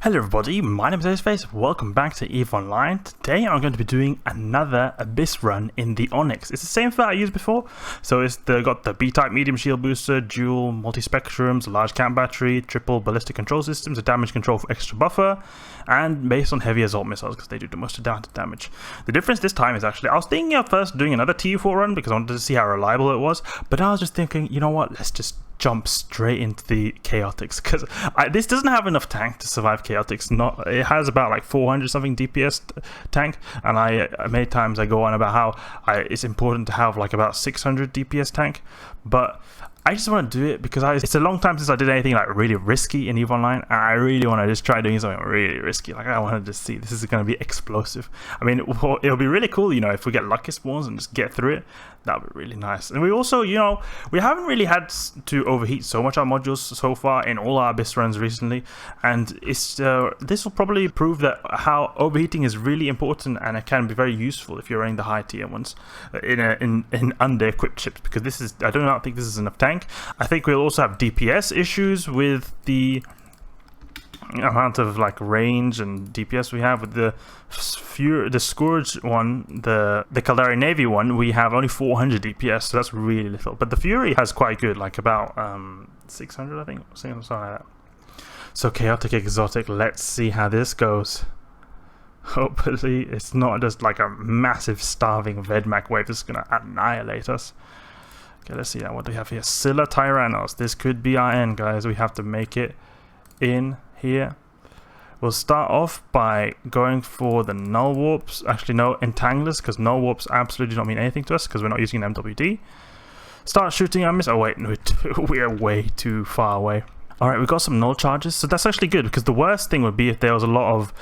Hello everybody, my name is Stasis. Welcome back to EVE Online. Today I'm going to be doing another Abyss run in the Onyx. It's the same that I used before. So it's got the B-type medium shield booster, dual multi-spectrums, large camp battery, triple ballistic control systems, a damage control for extra buffer, and based on heavy assault missiles because they do the most damage. The difference this time is actually, I was thinking of first doing another TU4 run because I wanted to see how reliable it was, but I was just thinking, you know what, let's just jump straight into the chaotics because this doesn't have enough tank to survive chaotics. It has about like 400 something DPS tank, and many times I go on about how it's important to have like about 600 DPS tank, but I just want to do it because it's a long time since I did anything like really risky in EVE Online, and I really want to just try doing something really risky. Like I want to just see this is going to be explosive. I mean, it'll be really cool, you know, if we get lucky spawns and just get through it. That would be really nice. And we also, you know, we haven't really had to overheat so much our modules so far in all our Abyss runs recently, and it's this will probably prove that how overheating is really important, and it can be very useful if you're running the high tier ones in under equipped ships, because this is, I do not think this is enough tank. I think we'll also have DPS issues with the amount of like range and DPS we have with the Scourge one, the Caldari Navy one. We have only 400 DPS, so that's really little. But the Fury has quite good, like about 600, I think, something like that. So chaotic exotic. Let's see how this goes. Hopefully, it's not just like a massive starving Vedmak wave that's gonna annihilate us. Okay, let's see what do we have here. Scylla Tyrannos. This could be our end, guys. We have to make it in here. We'll start off by going for the null warps. Actually, no, entanglers, because null warps absolutely do not mean anything to us because we're not using an MWD. Start shooting our miss. Oh wait, no, we're way too far away. Alright, we got some null charges, so that's actually good, because the worst thing would be if there was a lot of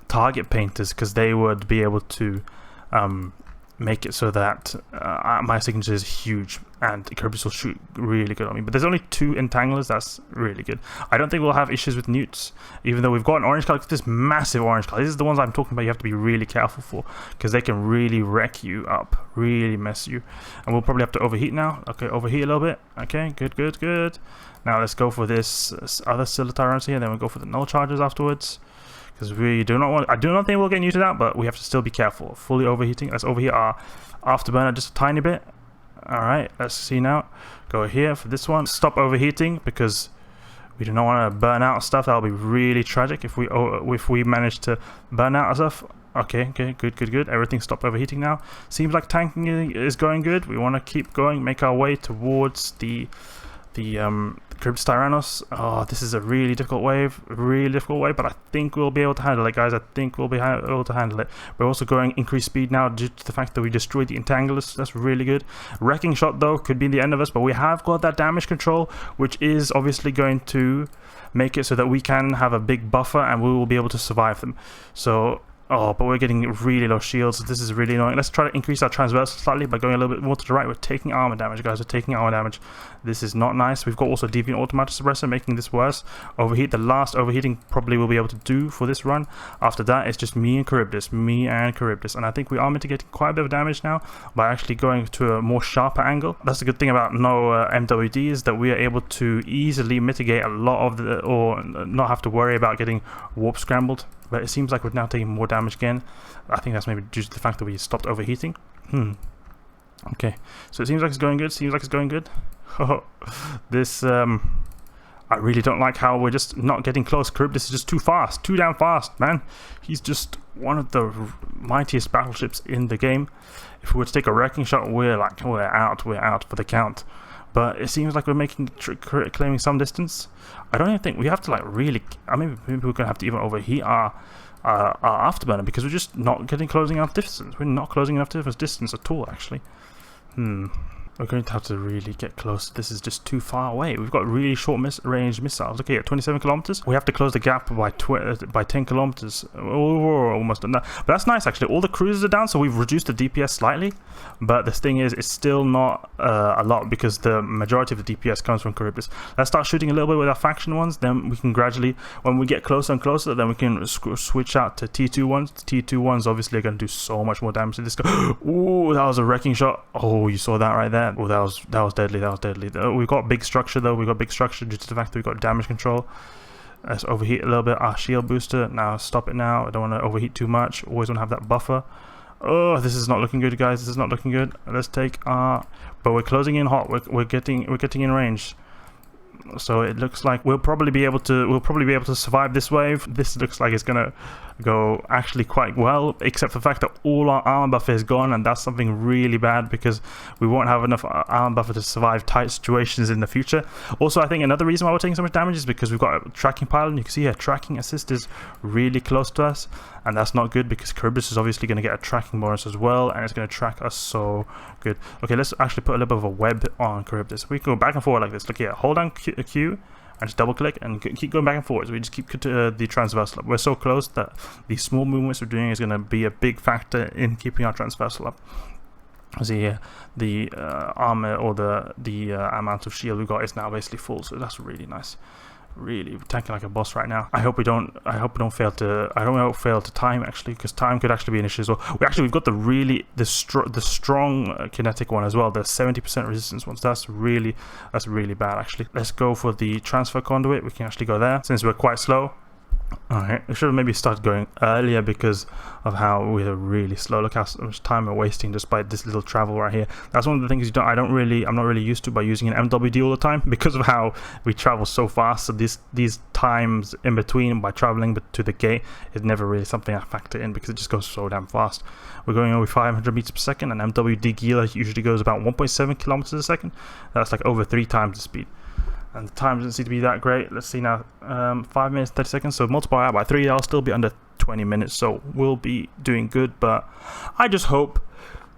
target painters, because they would be able to make it so that my signature is huge and Kirby's will shoot really good on me. But there's only 2 entanglers. That's really good. I don't think we'll have issues with newts, even though we've got an orange color. This massive orange color, this is the ones I'm talking about. You have to be really careful for, because they can really wreck you up, really mess you. And we'll probably have to overheat now. Okay, overheat a little bit. Okay, good. Now let's go for this other Scylla Tyrants here, then we'll go for the null charges afterwards, because we do not want, I do not think we'll get neutered out, but we have to still be careful. Fully overheating. Let's overheat our Afterburner just a tiny bit. Alright, let's see now. Go here for this one. Stop overheating, because we do not want to burn out stuff. That'll be really tragic if we manage to burn out stuff. Okay, good. Everything stopped overheating now. Seems like tanking is going good. We want to keep going, make our way towards the Crypts Tyrannos. Oh, this is a really difficult wave, but I think we'll be able to handle it, guys. I think we'll be able to handle it. We're also going increased speed now due to the fact that we destroyed the entanglers. That's really good. Wrecking shot though could be the end of us, but we have got that damage control, which is obviously going to make it so that we can have a big buffer and we will be able to survive them. So but we're getting really low shields. This is really annoying. Let's try to increase our transversal slightly by going a little bit more to the right. We're taking armor damage, guys. We're taking armor damage. This is not nice. We've got also Deviant Automatic Suppressor making this worse. Overheat. The last overheating probably we'll be able to do for this run. After that, it's just me and Charybdis. And I think we are mitigating quite a bit of damage now by actually going to a more sharper angle. That's the good thing about no MWD, is that we are able to easily mitigate a lot of or not have to worry about getting warp scrambled. But it seems like we're now taking more damage again. I think that's maybe due to the fact that we stopped overheating. Okay, so it seems like it's going good. This I really don't like how we're just not getting close. Charybdis is just too fast, too damn fast, man. He's just one of the mightiest battleships in the game. If we were to take a wrecking shot, we're out for the count. But it seems like we're claiming some distance. I don't even think we have to like really. I mean, maybe we're gonna have to even overheat our Afterburner, because we're just not closing enough distance. We're not closing enough distance at all, actually. We're going to have to really get close. This is just too far away. We've got really short range missiles. Okay, at 27 kilometers. We have to close the gap by 10 kilometers. Oh, almost done that. But that's nice, actually. All the cruisers are down, so we've reduced the DPS slightly. But the thing is, it's still not a lot, because the majority of the DPS comes from Charybdis. Let's start shooting a little bit with our faction ones. Then we can gradually, when we get closer and closer, then we can switch out to T2 ones. T2 ones obviously are going to do so much more damage to this guy. Ooh, that was a wrecking shot. Oh, you saw that right there. Oh, that was deadly. We've got big structure though. We've got big structure due to the fact that we've got damage control. Let's overheat a little bit our shield booster. Now stop it now. I don't want to overheat too much. Always want to have that buffer. Oh, this is not looking good, guys. This is not looking good. Let's take our... But we're closing in hot. We're getting in range. So it looks like we'll probably be able to survive this wave. This looks like it's gonna go actually quite well, except for the fact that all our armor buffer is gone, and that's something really bad because we won't have enough armor buffer to survive tight situations in the future. Also, I think another reason why we're taking so much damage is because we've got a tracking pilot, and you can see here tracking assist is really close to us, and that's not good because Charybdis is obviously going to get a tracking bonus as well, and it's going to track us so good. Okay, let's actually put a little bit of a web on Charybdis. We can go back and forward like this. Look here, hold down Q and just double click and keep going back and forwards. We just keep the transversal up. We're so close that the small movements we're doing is going to be a big factor in keeping our transversal up. See here, the armor or the amount of shield we got is now basically full, so that's really nice. Really tanking like a boss right now. I hope we don't fail to time, actually, because time could actually be an issue as well. We've got the strong kinetic one as well, the 70% resistance ones. That's really bad, actually. Let's go for the transfer conduit. We can actually go there since we're quite slow. Alright, we should have maybe started going earlier because of how we're really slow. Look how much time we're wasting despite this little travel right here. That's one of the things I'm not really used to by using an MWD all the time because of how we travel so fast. So these times in between by traveling to the gate is never really something I factor in because it just goes so damn fast. We're going over 500 meters per second, and MWD gear usually goes about 1.7 kilometers a second. That's like over 3 times the speed. And the time doesn't seem to be that great. Let's see now, 5 minutes 30 seconds, so multiply out by 3, I'll still be under 20 minutes, so we'll be doing good. But I just hope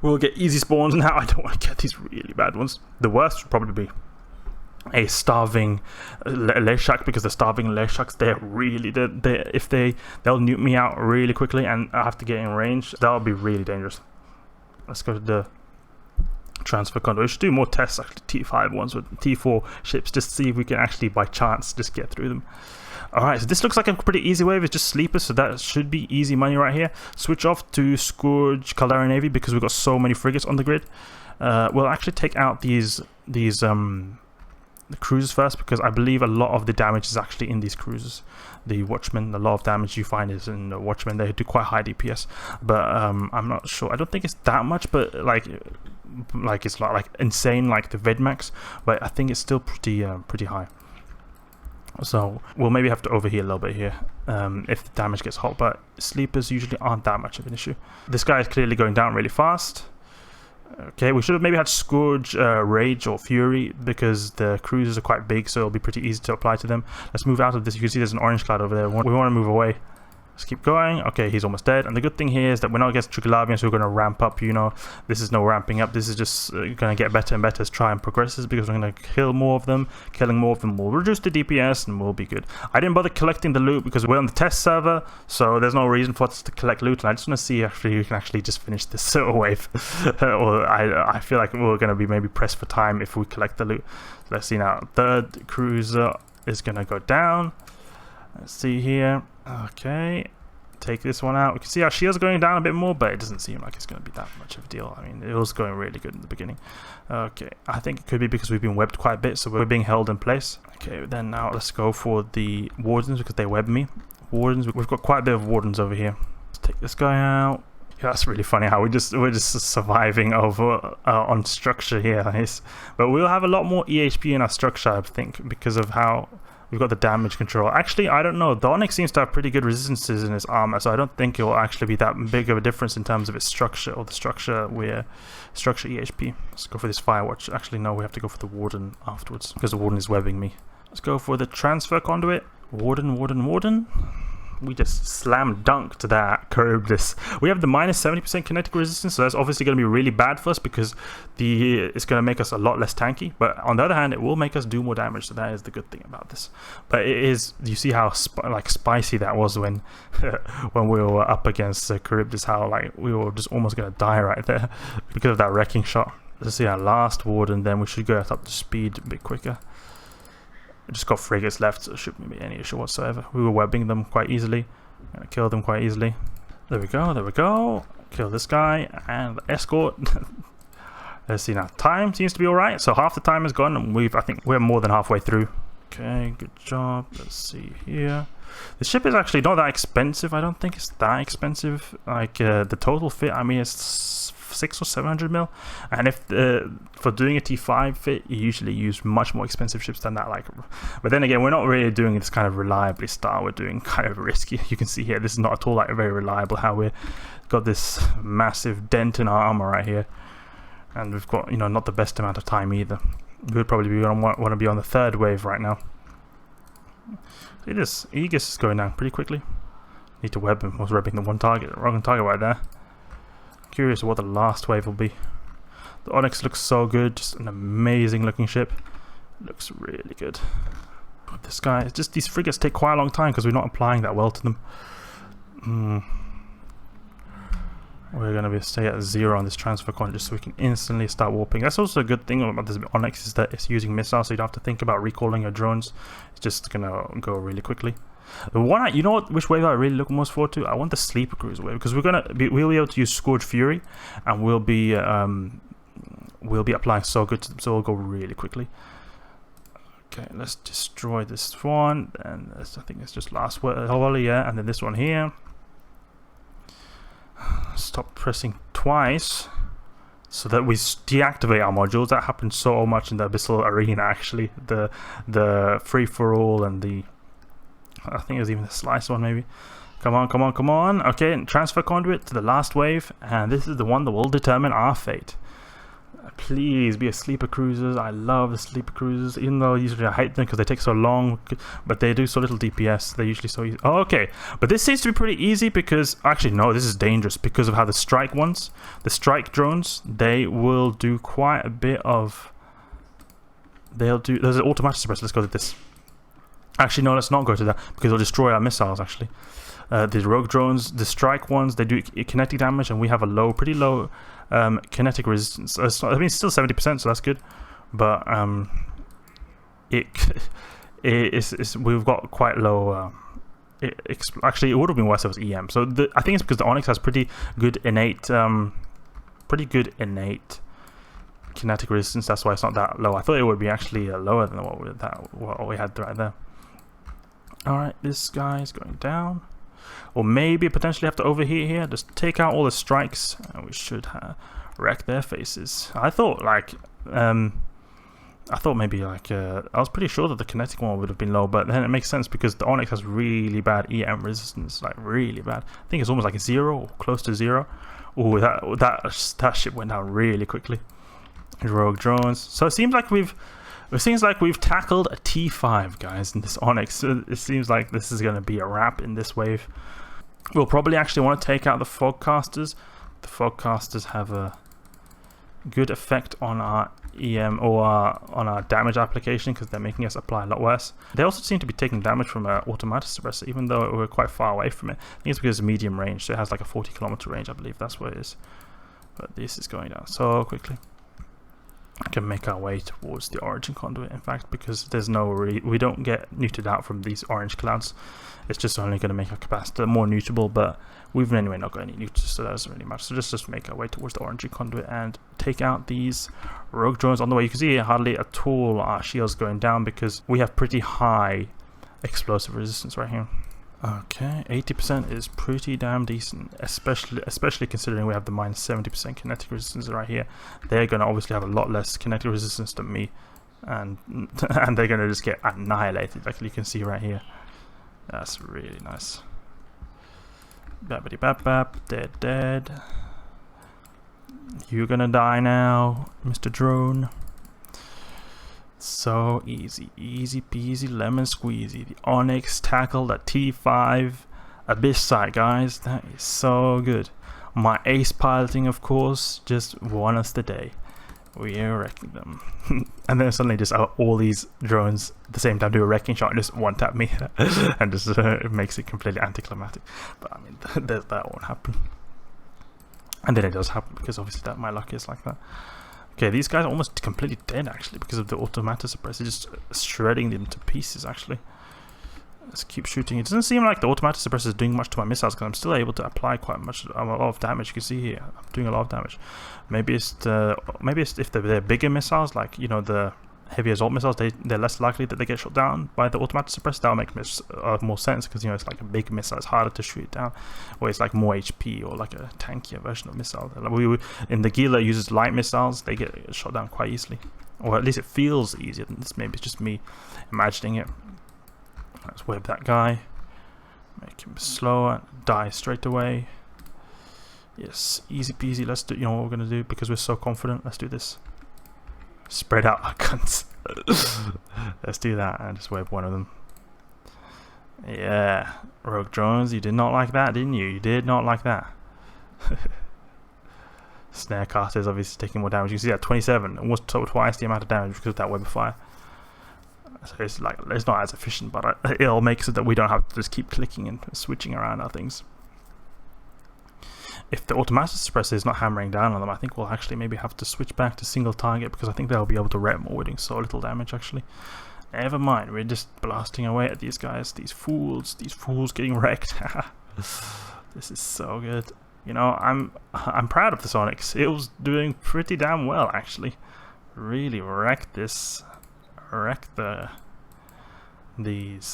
we'll get easy spawns now. I don't want to get these really bad ones. The worst would probably be a starving Leshak, because the starving Leshaks, they'll nuke me out really quickly and I have to get in range. That'll be really dangerous. Let's go to the transfer conduit. We should do more tests, actually, T5 ones with T4 ships, just to see if we can actually by chance just get through them. Alright, so this looks like a pretty easy wave. It's just sleepers, so that should be easy money right here. Switch off to Scourge Caldera Navy because we've got so many frigates on the grid. We'll actually take out these the cruisers first, because I believe a lot of the damage is actually in these cruisers. The Watchmen, a lot of damage you find is in the Watchmen. They do quite high DPS, but I'm not sure. I don't think it's that much, but like it's not like insane like the Vedmax, but I think it's still pretty high. So we'll maybe have to overheat a little bit here if the damage gets hot, but sleepers usually aren't that much of an issue. This guy is clearly going down really fast. Okay, we should have maybe had Scourge, Rage or Fury, because the cruisers are quite big, so it'll be pretty easy to apply to them. Let's move out of this. You can see there's an orange cloud over there. We want to move away. Let's keep going. Okay, he's almost dead. And the good thing here is that we're not against Triglavians, so we're going to ramp up, you know. This is no ramping up. This is just going to get better and better as time progresses, because we're going to kill more of them. Killing more of them will reduce the DPS and we'll be good. I didn't bother collecting the loot because we're on the test server, so there's no reason for us to collect loot. And I just want to see if we can actually just finish this wave. Or I feel like we're going to be maybe pressed for time if we collect the loot. Let's see now. Third cruiser is going to go down. Let's see here. Okay, take this one out. We can see our shield's going down a bit more, but it doesn't seem like it's going to be that much of a deal. I mean, it was going really good in the beginning. Okay, I think it could be because we've been webbed quite a bit, so we're being held in place. Okay, then now let's go for the Wardens, because they web me. Wardens, we've got quite a bit of Wardens over here. Let's take this guy out. Yeah, that's really funny how we're just surviving over on structure here. But we'll have a lot more EHP in our structure, I think, because of how we've got the damage control. Actually, I don't know. The Onyx seems to have pretty good resistances in its armor, so I don't think it will actually be that big of a difference in terms of its structure, or the structure EHP. Let's go for this Firewatch. Actually, no, we have to go for the Warden afterwards, because the Warden is webbing me. Let's go for the transfer conduit. Warden. We just slam dunked that Charybdis. We have the minus 70% kinetic resistance, so that's obviously going to be really bad for us, because it's going to make us a lot less tanky. But on the other hand, it will make us do more damage, so that is the good thing about this. But it is, you see how spicy that was when when we were up against Charybdis, how like we were just almost going to die right there because of that wrecking shot. Let's see our last Warden, then we should go up to speed a bit quicker. Just got frigates left, so it shouldn't be any issue whatsoever. We were webbing them quite easily. I'm gonna kill them quite easily. There we go. Kill this guy and the escort. Let's see now. Time seems to be alright. So half the time is gone, and I think we're more than halfway through. Okay, good job. Let's see here. The ship is actually not that expensive. I don't think it's that expensive. Like the total fit, I mean, it's 600 or 700 mil. And if for doing a T5 fit, you usually use much more expensive ships than that. Like, but then again, we're not really doing this kind of reliably style. We're doing kind of risky. You can see here, this is not at all like very reliable. How we got this massive dent in our armor right here, and we've got, you know, not the best amount of time either. We would probably be want to be on the third wave right now. See this, Aegis is going down pretty quickly. Need to web him. I was webbing the wrong target right there. Curious what the last wave will be. The Onyx looks so good, just an amazing looking ship. Looks really good. But this guy, it's just these frigates take quite a long time because we're not applying that well to them. We're going to stay at 0 on this transfer con just so we can instantly start warping. That's also a good thing about this Onyx, is that it's using missiles, so you don't have to think about recalling your drones. It's just going to go really quickly. The one, you know what, which wave I really look most forward to? I want the sleeper cruiser wave, because we'll be able to use Scourge Fury, and we'll be applying so good to them, so we'll go really quickly. Okay, let's destroy this one, and I think it's just last volley, yeah, and then this one here. Stop pressing twice so that we deactivate our modules. That happens so much in the Abyssal arena, actually. The free-for-all and the, I think it was even the slice one maybe. Come on, come on, come on. Okay, and transfer conduit to the last wave, and this is the one that will determine our fate. Please be a sleeper cruisers. I love the sleeper cruisers, even though usually I hate them because they take so long, but they do so little DPS. They're usually so easy. Oh, okay, but this seems to be pretty easy because, actually no, this is dangerous because of how the strike ones, the strike drones, they will do quite a bit of, there's an automatic suppressor. Let's go to this. Actually no, let's not go to that because it'll destroy our missiles actually. The rogue drones, the strike ones, they do kinetic damage, and we have a pretty low kinetic resistance. I mean, it's still 70%, so that's good. But we've got quite low. Actually, it would have been worse if it was EM. So I think it's because the Onyx has pretty good innate kinetic resistance. That's why it's not that low. I thought it would be actually lower than what we had right there. All right, this guy is going down. Or maybe potentially have to overheat here. Just take out all the strikes, and we should wreck their faces. I thought maybe like I was pretty sure that the kinetic one would have been low, but then it makes sense because the Onyx has really bad EM resistance, like really bad. I think it's almost like a 0 or close to 0. Oh, that ship went down really quickly. Rogue drones. So it seems like we've tackled a T5, guys, in this Onyx. It seems like this is going to be a wrap in this wave. We'll probably actually want to take out the Fogcasters. The Fogcasters have a good effect on our EM or on our damage application because they're making us apply a lot worse. They also seem to be taking damage from an automatic suppressor, even though we're quite far away from it. I think it's because it's medium range, so it has like a 40-kilometer range, I believe. That's what it is. But this is going down so quickly. I can make our way towards the origin conduit, in fact, because there's we don't get neutered out from these orange clouds. It's just only going to make our capacitor more neutable, but we've anyway not got any neuters, so that doesn't really matter. So just make our way towards the origin conduit and take out these rogue drones on the way. You can see hardly at all our shields going down because we have pretty high explosive resistance right here. Okay, 80% is pretty damn decent, especially considering we have the minus 70% kinetic resistance right here. They're going to obviously have a lot less kinetic resistance than me, and they're going to just get annihilated, like you can see right here. That's really nice. Babbity bap bap, dead. You're gonna die now, Mr. Drone. So easy peasy lemon squeezy. The Onyx tackled a T5 Abyss site, guys. That is so good. My ace piloting, of course, just won us the day. We are wrecking them. And then suddenly just all these drones at the same time do a wrecking shot and just one-tap me and just makes it completely anticlimactic. But I mean, that won't happen. And then it does happen because obviously my luck is like that. Okay, these guys are almost completely dead actually because of the automatic suppressor, just shredding them to pieces actually. Let's keep shooting. It doesn't seem like the automatic suppressor is doing much to my missiles because I'm still able to apply quite a lot of damage. You can see here, I'm doing a lot of damage. Maybe it's if they're bigger missiles, like, you know, the heavy assault missiles, they're less likely that they get shot down by the automatic suppressor. That'll make more sense, because, you know, it's like a big missile, it's harder to shoot down, or it's like more HP, or like a tankier version of missile. In the Gila uses light missiles, they get shot down quite easily, or at least it feels easier than this. Maybe it's just me imagining it. Let's web that guy, make him slower, die straight away. Yes, easy peasy. Let's do, you know what we're gonna do, because we're so confident. Let's do this. Spread out our guns. Let's do that and just web one of them. Yeah, rogue drones, you did not like that, didn't you? You did not like that. Snare caster is obviously taking more damage. You can see that 27, almost twice the amount of damage because of that Webifier. So it's like, it's not as efficient, but it'll make so that we don't have to just keep clicking and switching around our things. If the automatic suppressor is not hammering down on them, I think we'll actually maybe have to switch back to single target, because I think they'll be able to rep more. We're doing so little damage actually. Never mind, we're just blasting away at these guys, these fools getting wrecked. This is so good. You know, I'm proud of this Onyx. It was doing pretty damn well actually. Really wrecked these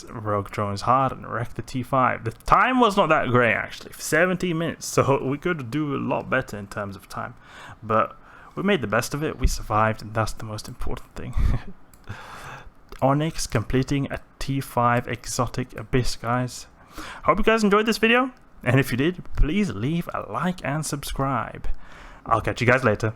rogue drones hard and wrecked the T5. The time was not that great actually, 17 minutes, so we could do a lot better in terms of time, but we made the best of it. We survived, and that's the most important thing. Onyx completing a T5 exotic Abyss, guys. Hope you guys enjoyed this video, and if you did, please leave a like and subscribe. I'll catch you guys later.